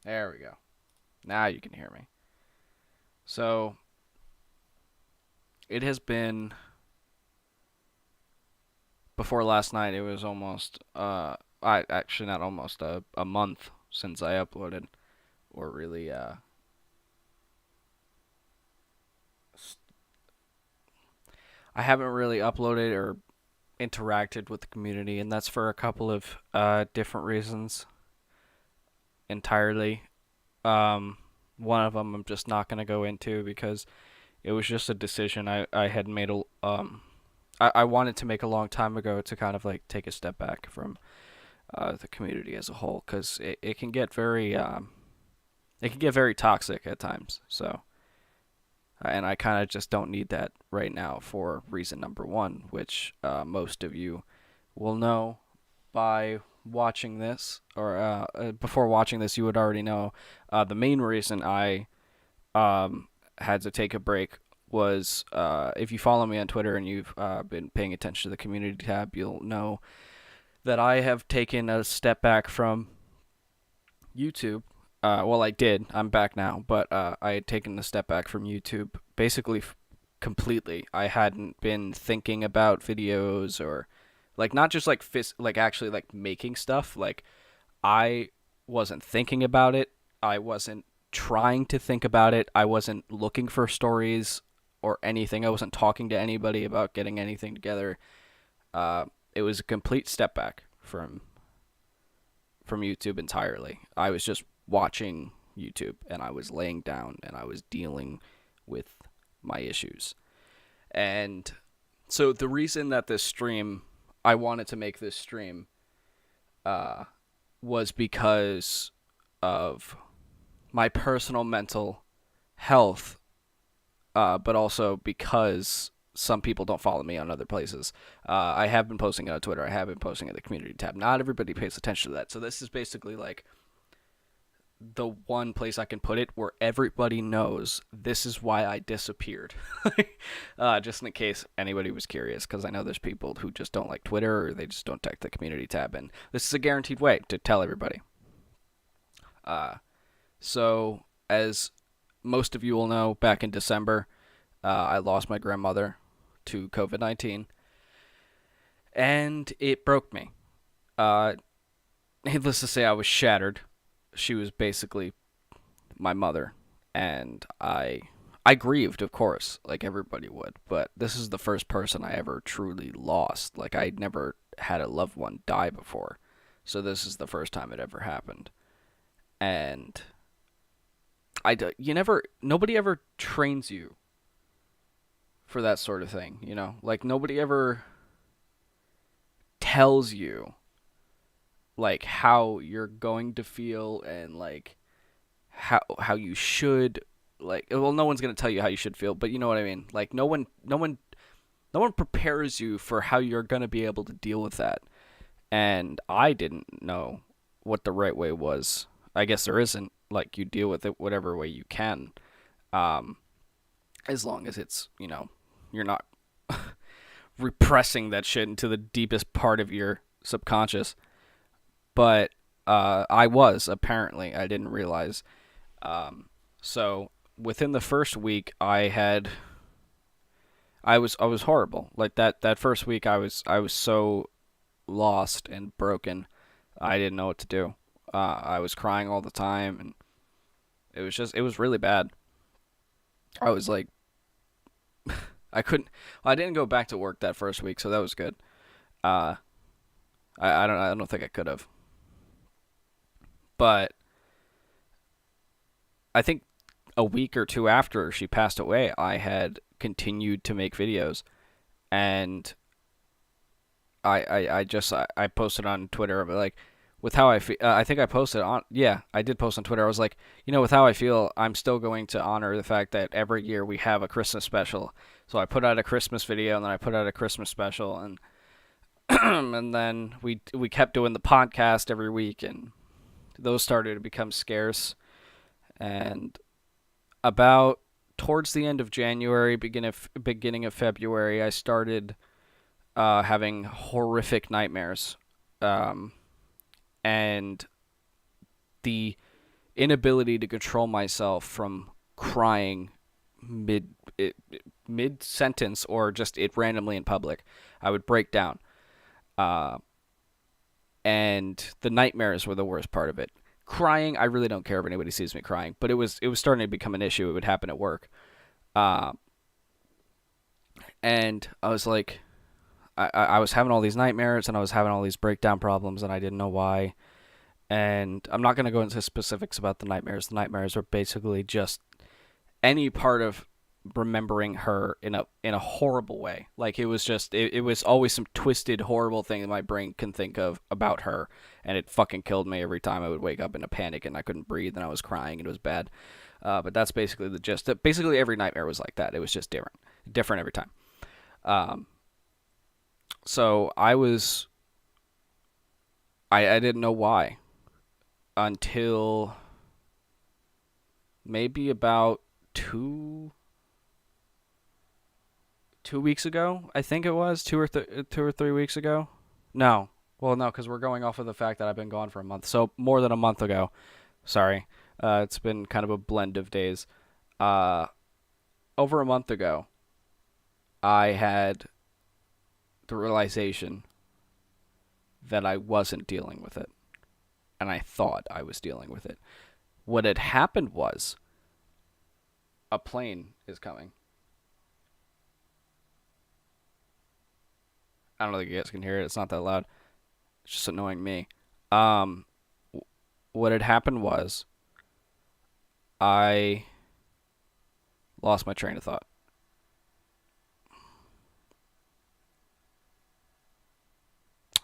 There we go. Now you can hear me. So, it has been before last night. It was almost I actually not almost a month since I uploaded or really I haven't really uploaded or interacted with the community, and that's for a couple of different reasons entirely. Um, One of them I'm just not going to go into because it was just a decision I had made I wanted to make a long time ago to kind of like take a step back from the community as a whole because it can get very toxic at times. So and I kind of just don't need that right now for reason number one, which most of you will know by watching this, or before watching this, you would already know. The main reason I had to take a break was if you follow me on Twitter and you've been paying attention to the community tab, you'll know that I have taken a step back from YouTube. Well, I did. I'm back now, but I had taken a step back from YouTube basically completely. I hadn't been thinking about videos or like not just like like actually like making stuff. Like I wasn't thinking about it. I wasn't trying to think about it. I wasn't looking for stories or anything. I wasn't talking to anybody about getting anything together. Uh, it was a complete step back from YouTube entirely. I was just watching YouTube and I was laying down and I was dealing with my issues. And so the reason that I wanted to make this stream, uh, was because of my personal mental health, but also because some people don't follow me on other places. I have been posting it on Twitter. I have been posting in the community tab. Not everybody pays attention to that. So this is basically like the one place I can put it where everybody knows this is why I disappeared. Just in case anybody was curious, because I know there's people who just don't like Twitter or they just don't check the community tab, and this is a guaranteed way to tell everybody. Uh, so, as most of you will know, back in December, I lost my grandmother to COVID-19, and it broke me. Uh, Needless to say, I was shattered. She was basically my mother, and I grieved, of course, like everybody would. But this is the first person I ever truly lost. Like I'd never had a loved one die before, so this is the first time it ever happened. And you never, nobody ever trains you for that sort of thing. You know, like nobody ever tells you like how you're going to feel and like how you should, like, well, no one's going to tell you how you should feel, but you know what I mean. Like no one prepares you for how you're going to be able to deal with that. And I didn't know what the right way was. I guess there isn't. Like you deal with it whatever way you can, um as long as it's, you're not repressing that shit into the deepest part of your subconscious. But I was, apparently I didn't realize. So within the first week, I was horrible. Like that first week, I was so lost and broken. I didn't know what to do. I was crying all the time, and it was really bad. I was like, I couldn't. Well, I didn't go back to work that first week, so that was good. Uh, I don't think I could have, but I think a week or two after she passed away, I had continued to make videos, and I posted on Twitter, but like with how I feel, I think I posted on, yeah, I did post on Twitter. I was like, with how I feel, I'm still going to honor the fact that every year we have a Christmas special. So I put out a Christmas video, and then I put out a Christmas special, and and then we kept doing the podcast every week, and those started to become scarce. And about towards the end of January, beginning of February, I started having horrific nightmares, um, and the inability to control myself from crying mid mid sentence or just it randomly in public. I would break down. Uh, and the nightmares were the worst part of it. Crying, I really don't care if anybody sees me crying, but it was starting to become an issue. It would happen at work. Uh, and I was like, I was having all these nightmares and I was having all these breakdown problems and I didn't know why. And I'm not going to go into specifics about the nightmares. The nightmares are basically just any part of remembering her in a horrible way. Like it was always some twisted horrible thing that my brain can think of about her, and it fucking killed me every time I would wake up in a panic and I couldn't breathe and I was crying and it was bad. But that's basically the gist. Basically every nightmare was like that. It was just different every time. Um, so I didn't know why until maybe about two weeks ago. I think it was 2 or 3 weeks ago. No, well, no, because we're going off of the fact that I've been gone for a month. So more than a month ago. Sorry, it's been kind of a blend of days. Uh, Over a month ago, I had the realization that I wasn't dealing with it, and I thought I was dealing with it. What had happened was a plane is coming. I don't know if you guys can hear it. It's not that loud. It's just annoying me. Um, what had happened was I lost my train of thought.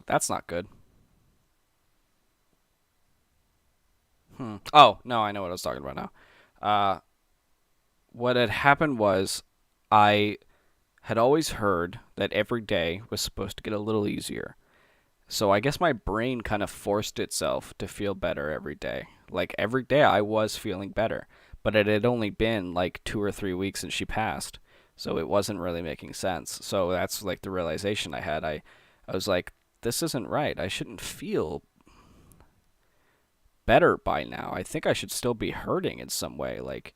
That's not good. Oh, no, I know what I was talking about now. Uh, what had happened was I had always heard that every day was supposed to get a little easier. So I guess my brain kind of forced itself to feel better every day. Like every day I was feeling better, but it had only been like 2 or 3 weeks since she passed. So it wasn't really making sense. So that's like the realization I had. I was like, this isn't right. I shouldn't feel better by now. I think I should still be hurting in some way. Like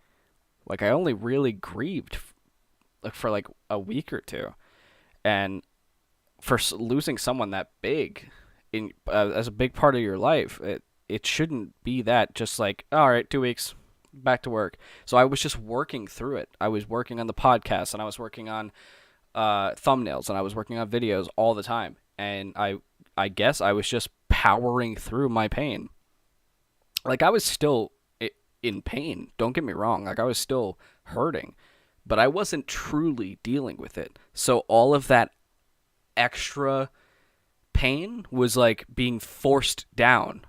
I only really grieved like for like a week or two, and for losing someone that big in as a big part of your life, it shouldn't be that just like all right, 2 weeks back to work. So I was just working through it. I was working on the podcast and I was working on thumbnails and I was working on videos all the time, and I guess I was just powering through my pain. Like I was still in pain. Don't get me wrong. Like I was still hurting, but I wasn't truly dealing with it. So all of that extra pain was like being forced down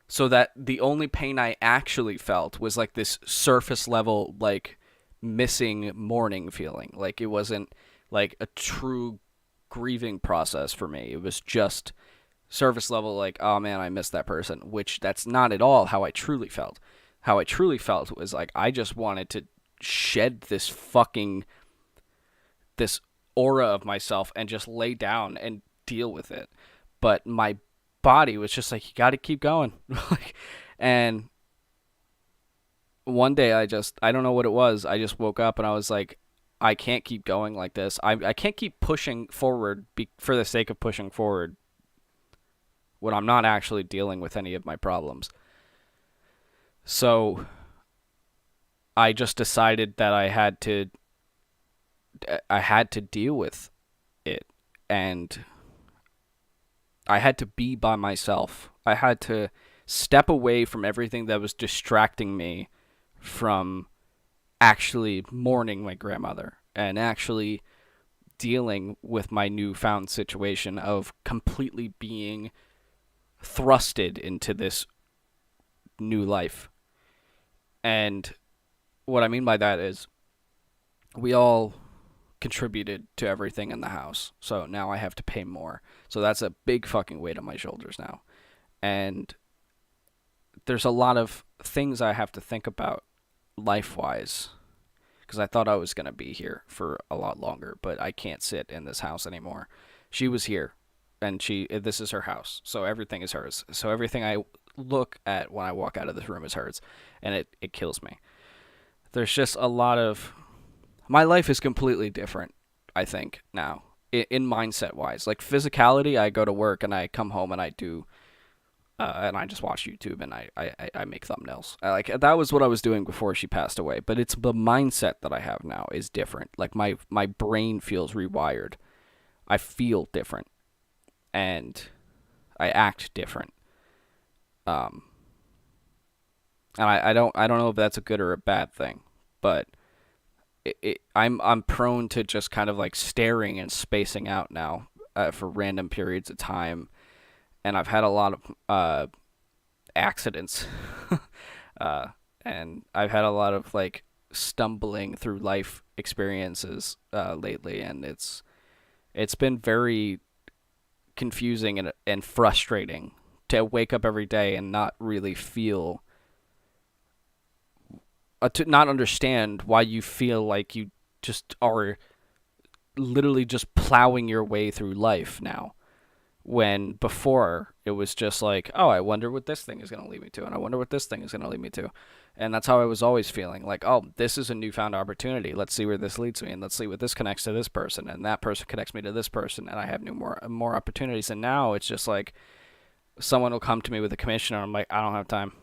so that the only pain I actually felt was like this surface level, like missing morning feeling. Like it wasn't like a true grieving process for me. It was just surface level, like, oh man, I missed that person, which that's not at all how I truly felt. How I truly felt was like, I just wanted to shed this aura of myself and just lay down and deal with it. But my body was just like, you got to keep going. And one day I don't know what it was. I just woke up and I was like, I can't keep going like this. I can't keep pushing forward for the sake of pushing forward when I'm not actually dealing with any of my problems. So I just decided that I had to deal with it, and I had to be by myself. I had to step away from everything that was distracting me from actually mourning my grandmother and actually dealing with my newfound situation of completely being thrusted into this new life. And what I mean by that is we all contributed to everything in the house. So now I have to pay more. So that's a big fucking weight on my shoulders now. And there's a lot of things I have to think about life-wise because I thought I was going to be here for a lot longer, but I can't sit in this house anymore. She was here and this is her house. So everything is hers. So everything I look at when I walk out of this room is hers, and it kills me. There's just a lot of my life is completely different, I think, now in mindset wise. Like physicality, I go to work and I come home and I do and I just watch YouTube and I make thumbnails. Like that was what I was doing before she passed away. But it's the mindset that I have now is different. Like my brain feels rewired. I feel different, and I act different. Um, and I don't know if that's a good or a bad thing, but I'm prone to just kind of like staring and spacing out now for random periods of time, and I've had a lot of accidents, uh, and I've had a lot of like stumbling through life experiences lately, and it's been very confusing and frustrating to wake up every day and not really feel to not understand why you feel like you just are literally just plowing your way through life now, when before it was just like, oh, I wonder what this thing is going to lead me to, and I wonder what this thing is going to lead me to. And that's how I was always feeling, like, oh, this is a newfound opportunity, let's see where this leads me, and let's see what this connects to this person, and that person connects me to this person, and I have more opportunities. And now it's just like someone will come to me with a commission and I'm like, I don't have time.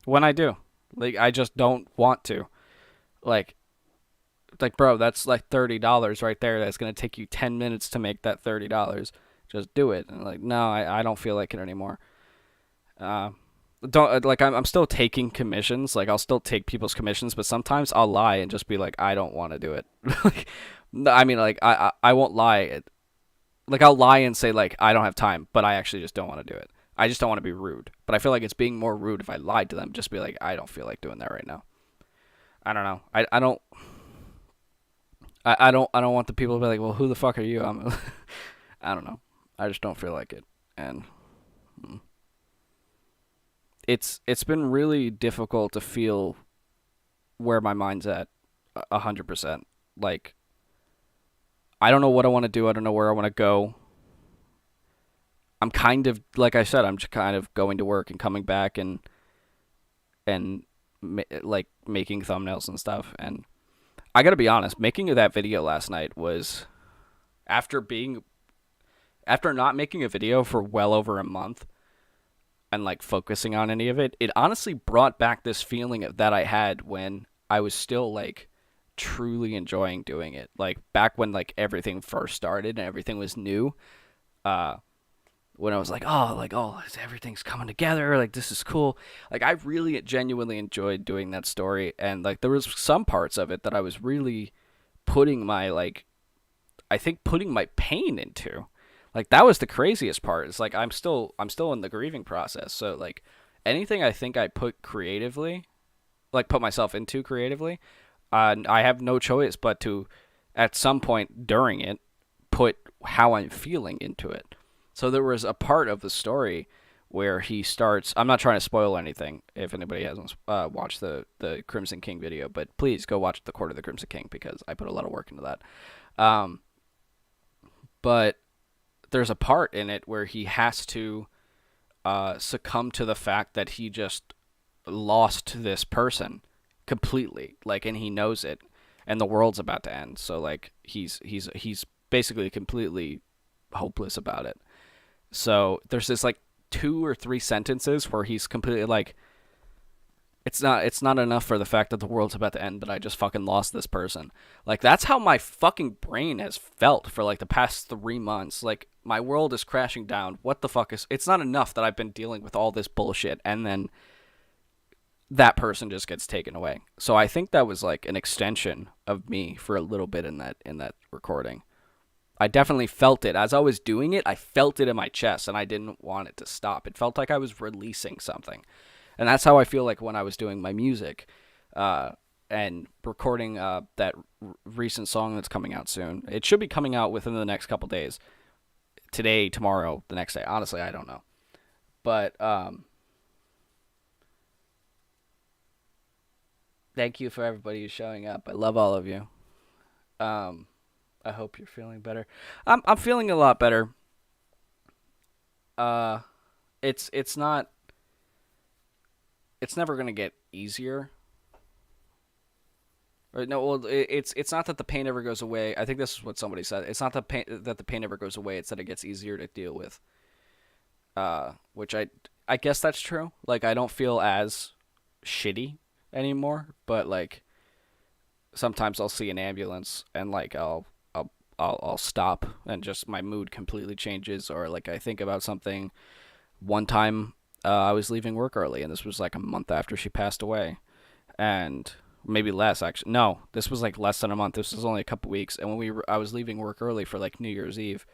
When I do, like, I just don't want to. like like, bro, that's like $30 right there. That's gonna take you 10 minutes to make that $30. Just do it. And like, no, I don't feel like it anymore. Uh, don't like I'm still taking commissions. Like, I'll still take people's commissions, but sometimes I'll lie and just be like, I don't want to do it. Like, I mean, like, I won't lie. Like, I'll lie and say like I don't have time, but I actually just don't want to do it. I just don't want to be rude. But I feel like it's being more rude if I lied to them. Just be like, I don't feel like doing that right now. I don't know. I don't want the people to be like, well, who the fuck are you? I don't know. I just don't feel like it, and mm, it's been really difficult to feel where my mind's at 100%. Like, I don't know what I want to do. I don't know where I want to go. I'm kind of, like I said, I'm just kind of going to work and coming back and like making thumbnails and stuff. And I gotta be honest, making that video last night was after being after not making a video for well over a month and like focusing on any of it. It honestly brought back this feeling that I had when I was still like truly enjoying doing it. Like back when like everything first started and everything was new. Uh, when I was like, oh, everything's coming together. Like, this is cool. Like, I really genuinely enjoyed doing that story, and like there was some parts of it that I was really putting my like I think putting my pain into. Like, that was the craziest part. It's like I'm still in the grieving process. So like anything I think I put creatively, like put myself into creatively, I have no choice but to at some point during it put how I'm feeling into it. So there was a part of the story where he starts. I'm not trying to spoil anything if anybody hasn't watched the Crimson King video, but please go watch the Court of the Crimson King because I put a lot of work into that. Um, but there's a part in it where he has to succumb to the fact that he just lost this person completely, like, and he knows it, and the world's about to end. So like he's basically completely hopeless about it. So there's this like two or three sentences where he's completely like, it's not enough for the fact that the world's about to end that I just fucking lost this person. Like, that's how my fucking brain has felt for like the past 3 months. Like, my world is crashing down. What the fuck is? It's not enough that I've been dealing with all this bullshit and then that person just gets taken away. So I think that was like an extension of me for a little bit in that recording. I definitely felt it as I was doing it. I felt it in my chest, and I didn't want it to stop. It felt like I was releasing something, and that's how I feel like when I was doing my music, and recording that recent song that's coming out soon. It should be coming out within the next couple days. Today, tomorrow, the next day. Honestly, I don't know, but thank you for everybody who's showing up. I love all of you. Um, I hope you're feeling better. I'm feeling a lot better. Uh, it's not. it's never gonna get easier. Or, no, well, it's not that the pain ever goes away. I think this is what somebody said. It's not that the pain ever goes away. It's that it gets easier to deal with. Which I guess that's true. Like I don't feel as shitty anymore, but like sometimes I'll see an ambulance and like I'll stop and just my mood completely changes, or like I think about something. One time I was leaving work early, and this was like a month after she passed away, and maybe less actually. No, this was like less than a month. This was only a couple weeks, and when I was leaving work early for like New Year's Eve,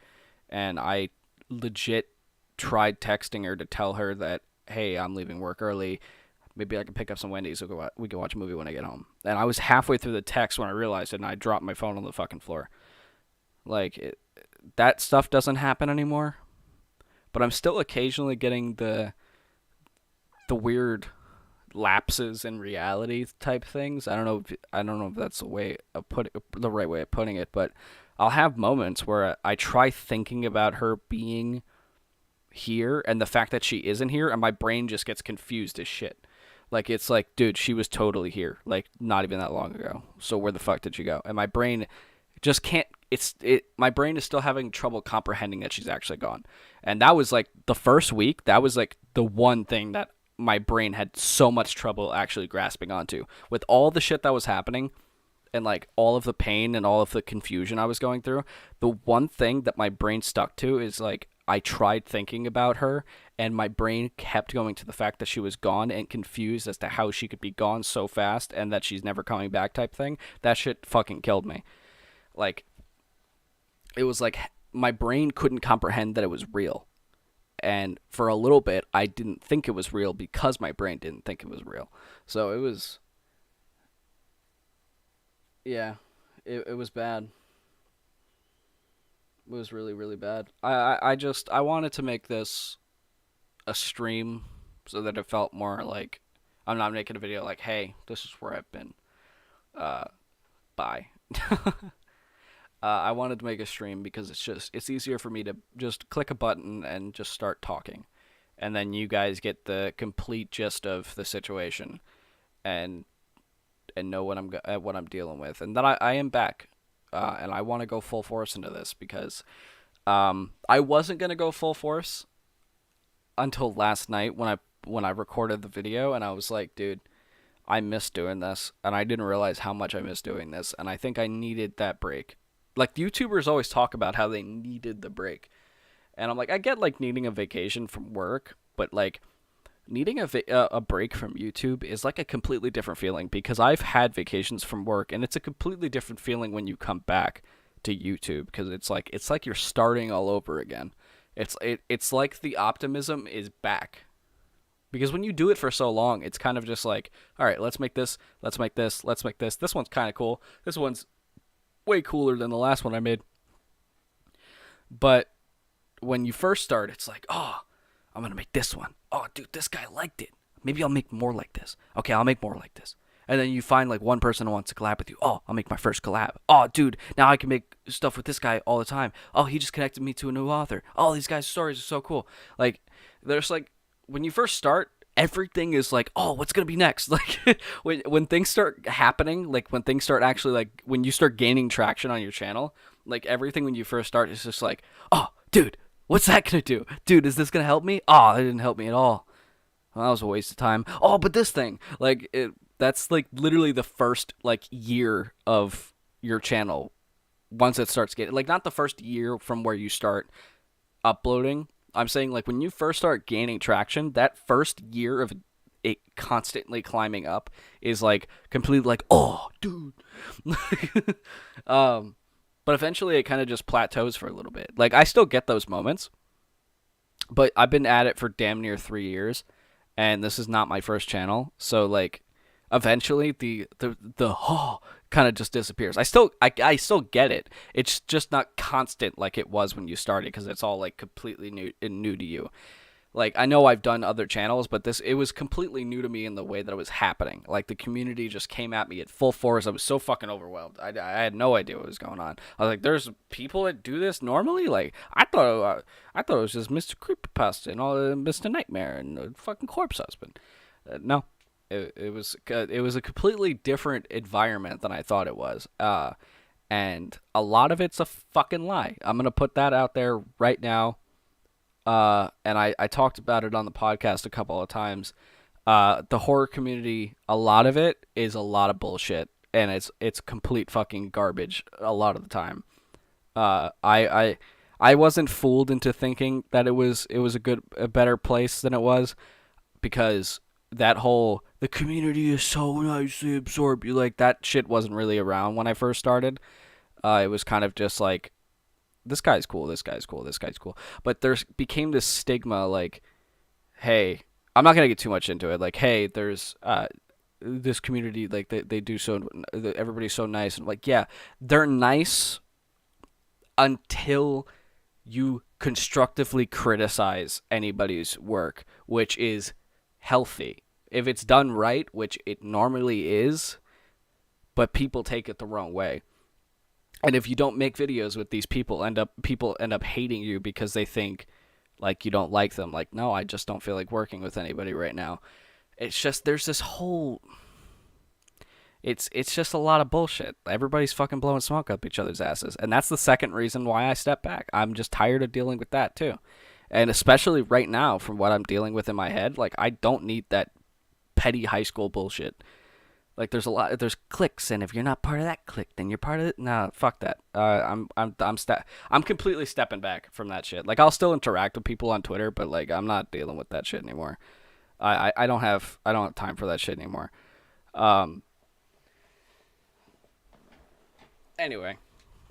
and I legit tried texting her to tell her that hey, I'm leaving work early. Maybe I can pick up some Wendy's. We can watch a movie when I get home. And I was halfway through the text when I realized it, and I dropped my phone on the fucking floor. Like that stuff doesn't happen anymore. But I'm still occasionally getting the weird lapses in reality type things. I don't know if that's the right way of putting it, but I'll have moments where I try thinking about her being here and the fact that she isn't here, and my brain just gets confused as shit. Like it's like, dude, she was totally here, like not even that long ago. So where the fuck did she go? And my brain just can't. My brain is still having trouble comprehending that she's actually gone. And that was like the first week. That was like the one thing that my brain had so much trouble actually grasping onto. With all the shit that was happening, and like all of the pain and all of the confusion I was going through, the one thing that my brain stuck to is like I tried thinking about her, and my brain kept going to the fact that she was gone and confused as to how she could be gone so fast and that she's never coming back type thing. That shit fucking killed me. Like, it was like my brain couldn't comprehend that it was real. And for a little bit, I didn't think it was real because my brain didn't think it was real. So it was, yeah, it was bad. It was really, really bad. I wanted to make this a stream so that it felt more like I'm not making a video like, hey, this is where I've been. Uh, bye. I wanted to make a stream because it's easier for me to just click a button and just start talking, and then you guys get the complete gist of the situation, and know what I'm dealing with, and then I am back, and I want to go full force into this because I wasn't gonna go full force until last night when I recorded the video, and I was like, dude, I miss doing this, and I didn't realize how much I miss doing this, and I think I needed that break. Like YouTubers always talk about how they needed the break, and I'm like, I get like needing a vacation from work, but like needing a break from YouTube is like a completely different feeling because I've had vacations from work, and it's a completely different feeling when you come back to YouTube because it's like you're starting all over again. It's like the optimism is back. Because when you do it for so long, it's kind of just like, all right, let's make this, let's make this, let's make this. This one's kind of cool. This one's way cooler than the last one I made. But when you first start, it's like, oh, I'm going to make this one. Oh, dude, this guy liked it. Maybe I'll make more like this. Okay, I'll make more like this. And then you find like one person who wants to collab with you. Oh, I'll make my first collab. Oh, dude, now I can make stuff with this guy all the time. Oh, he just connected me to a new author. Oh, these guys' stories are so cool. Like, there's like, when you first start, everything is like, oh, what's gonna be next? Like when things start happening, like when things start actually like when you start gaining traction on your channel, like everything when you first start is just like, oh, dude, what's that gonna do? Dude, is this gonna help me? Oh, it didn't help me at all. Well, that was a waste of time. Oh, but this thing, like that's like literally the first like year of your channel. Once it starts getting like not the first year from where you start uploading. I'm saying like when you first start gaining traction, that first year of it constantly climbing up is like completely like, oh, dude. But eventually it kind of just plateaus for a little bit. Like I still get those moments, but I've been at it for damn near 3 years, and this is not my first channel. So like eventually the oh kind of just disappears. I still get it. It's just not constant like it was when you started because it's all like completely new to you. Like I know I've done other channels, but it was completely new to me in the way that it was happening. Like the community just came at me at full force. I was so fucking overwhelmed. I had no idea what was going on. I was like, "There's people that do this normally." Like I thought it was just Mr. Creepypasta and all Mr. Nightmare and the fucking Corpse Husband. No, It was a completely different environment than I thought it was. And a lot of it's a fucking lie. I'm gonna put that out there right now. And I talked about it on the podcast a couple of times. The horror community, a lot of it is a lot of bullshit, and it's complete fucking garbage a lot of the time. I wasn't fooled into thinking that it was a better place than it was, because that whole the community is so nicely absorbed you, like, that shit wasn't really around when I first started. It was kind of just like, this guy's cool, this guy's cool, this guy's cool. But there became this stigma, like, hey, I'm not gonna get too much into it. Like, hey, there's this community, like they do so, everybody's so nice, and like, yeah, they're nice until you constructively criticize anybody's work, which is healthy. If it's done right, which it normally is, but people take it the wrong way. And if you don't make videos with these people end up hating you because they think like you don't like them. Like, no, I just don't feel like working with anybody right now. It's just there's this whole it's just a lot of bullshit. Everybody's fucking blowing smoke up each other's asses. And that's the second reason why I step back. I'm just tired of dealing with that too. And especially right now from what I'm dealing with in my head, like, I don't need that petty high school bullshit. Like, there's cliques, and if you're not part of that clique, then you're part of it. No, fuck that. I'm completely stepping back from that shit. Like, I'll still interact with people on Twitter, but like, I'm not dealing with that shit anymore. I don't have time for that shit anymore. Um, anyway,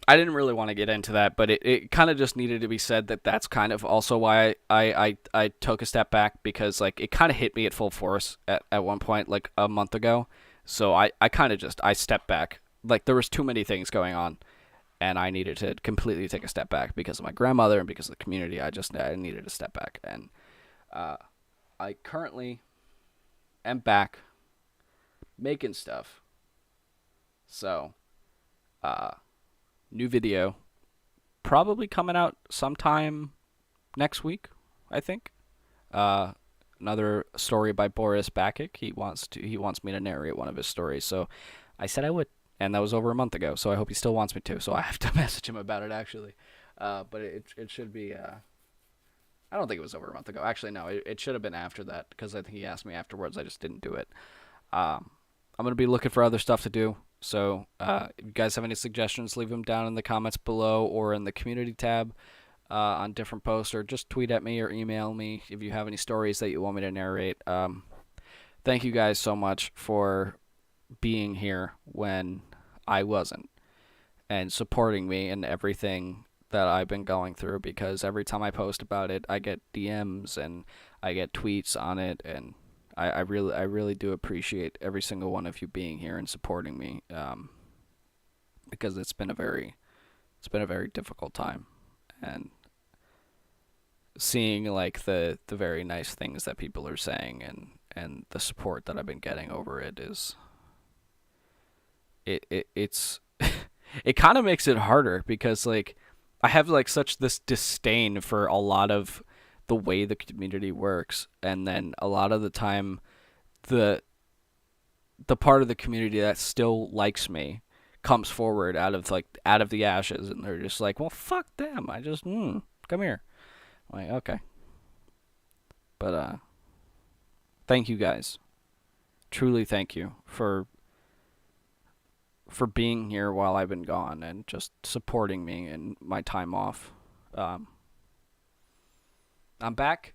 I didn't really want to get into that, but it kind of just needed to be said that that's kind of also why I took a step back, because like it kind of hit me at full force at one point, like a month ago. So I kind of just I stepped back. Like, there was too many things going on, and I needed to completely take a step back because of my grandmother and because of the community. I needed to step back, and uh, I currently am back making stuff. So, uh, new video probably coming out sometime next week, I think. Uh, Another story by Boris Bakic. He wants me to narrate one of his stories. So I said I would, and that was over a month ago. So I hope he still wants me to. So I have to message him about it, actually. But it should be. I don't think it was over a month ago. Actually, no, it should have been after that, because I think he asked me afterwards. I just didn't do it. I'm gonna be looking for other stuff to do. So if you guys have any suggestions, leave them down in the comments below or in the community tab on different posts, or just tweet at me or email me if you have any stories that you want me to narrate. Thank you guys so much for being here when I wasn't, and supporting me in everything that I've been going through, because every time I post about it, I get DMs and I get tweets on it, and I really do appreciate every single one of you being here and supporting me, because it's been a very difficult time, and seeing like the very nice things that people are saying, and the support that I've been getting over it is it's it kind of makes it harder, because like I have like such this disdain for a lot of the way the community works, and then a lot of the time the the part of the community that still likes me comes forward out of the ashes, and they're just like, well, fuck them. I just come here. I'm like, okay. But thank you guys. Truly thank you for being here while I've been gone and just supporting me in my time off. Um, I'm back,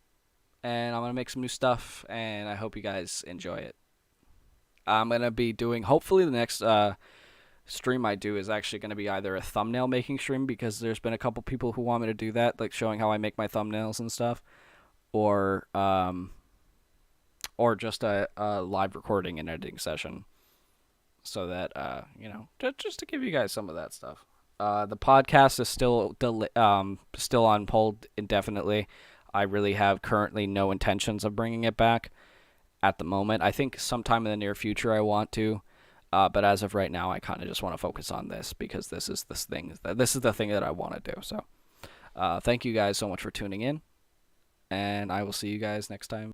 and I'm gonna make some new stuff, and I hope you guys enjoy it. I'm gonna be doing, hopefully the next stream I do is actually gonna be either a thumbnail making stream, because there's been a couple people who want me to do that, like showing how I make my thumbnails and stuff, or just a live recording and editing session, so that just to give you guys some of that stuff. The podcast is still on hold indefinitely. I really have currently no intentions of bringing it back at the moment. I think sometime in the near future I want to, but as of right now, I kind of just want to focus on this, because this is the thing that I want to do. So, thank you guys so much for tuning in, and I will see you guys next time.